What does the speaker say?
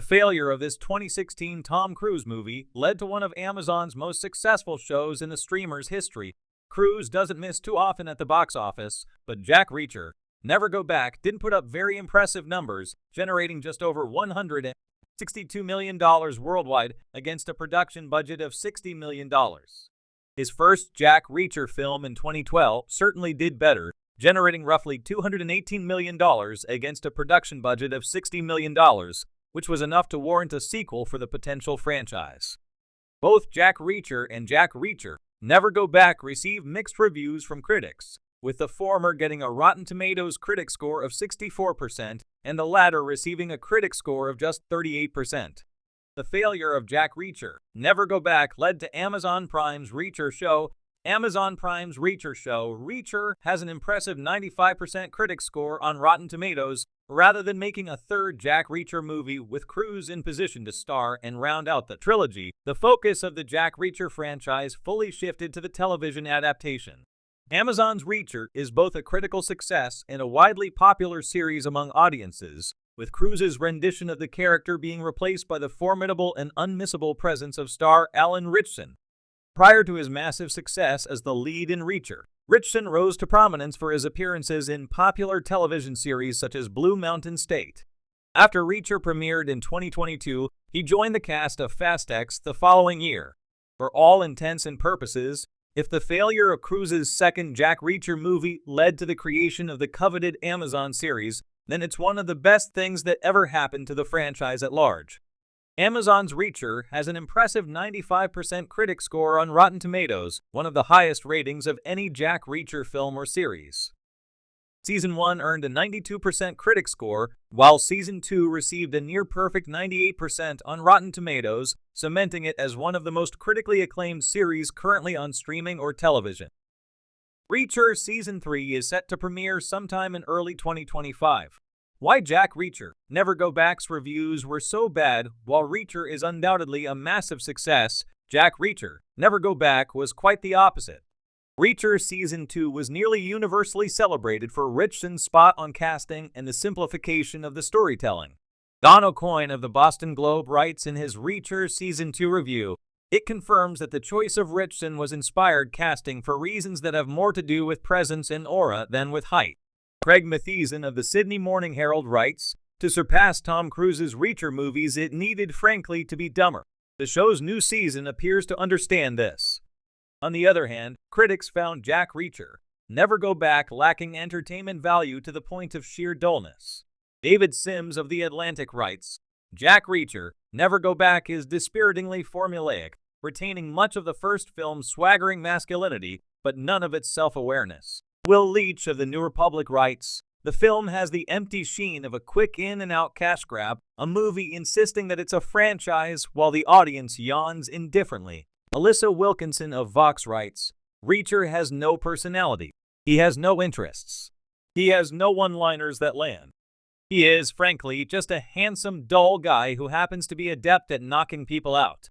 failure of this 2016 Tom Cruise movie led to one of Amazon's most successful shows in the streamer's history. Cruise doesn't miss too often at the box office, but Jack Reacher, Never Go Back didn't put up very impressive numbers, generating just over $162 million worldwide against a production budget of $60 million. His first Jack Reacher film in 2012 certainly did better, generating roughly $218 million against a production budget of $60 million, which was enough to warrant a sequel for the potential franchise. Both Jack Reacher and Jack Reacher, Never Go Back received mixed reviews from critics, with the former getting a Rotten Tomatoes critic score of 64% and the latter receiving a critic score of just 38%. The failure of Jack Reacher, Never Go Back led to Amazon Prime's Reacher show. Reacher has an impressive 95% critic score on Rotten Tomatoes. Rather than making a third Jack Reacher movie with Cruise in position to star and round out the trilogy, the focus of the Jack Reacher franchise fully shifted to the television adaptation. Amazon's Reacher is both a critical success and a widely popular series among audiences, with Cruise's rendition of the character being replaced by the formidable and unmissable presence of star Alan Ritchson. Prior to his massive success as the lead in Reacher, Ritchson rose to prominence for his appearances in popular television series such as Blue Mountain State. After Reacher premiered in 2022, he joined the cast of Fast X the following year. For all intents and purposes, if the failure of Cruise's second Jack Reacher movie led to the creation of the coveted Amazon series, then it's one of the best things that ever happened to the franchise at large. Amazon's Reacher has an impressive 95% critic score on Rotten Tomatoes, one of the highest ratings of any Jack Reacher film or series. Season 1 earned a 92% critic score, while Season 2 received a near-perfect 98% on Rotten Tomatoes, cementing it as one of the most critically acclaimed series currently on streaming or television. Reacher Season 3 is set to premiere sometime in early 2025. Why Jack Reacher, Never Go Back's reviews were so bad. While Reacher is undoubtedly a massive success, Jack Reacher, Never Go Back was quite the opposite. Reacher Season 2 was nearly universally celebrated for Ritchson's spot-on casting and the simplification of the storytelling. Don O'Coin of the Boston Globe writes in his Reacher Season 2 review, "It confirms that the choice of Ritchson was inspired casting for reasons that have more to do with presence and aura than with height." Craig Mathieson of the Sydney Morning Herald writes, "To surpass Tom Cruise's Reacher movies, it needed, frankly, to be dumber. The show's new season appears to understand this." On the other hand, critics found Jack Reacher, Never Go Back lacking entertainment value to the point of sheer dullness. David Sims of The Atlantic writes, "Jack Reacher, Never Go Back is dispiritingly formulaic, retaining much of the first film's swaggering masculinity, but none of its self-awareness." Will Leach of the New Republic writes, "The film has the empty sheen of a quick in-and-out cash grab, a movie insisting that it's a franchise while the audience yawns indifferently." Alyssa Wilkinson of Vox writes, "Reacher has no personality. He has no interests. He has no one-liners that land. He is, frankly, just a handsome, dull guy who happens to be adept at knocking people out."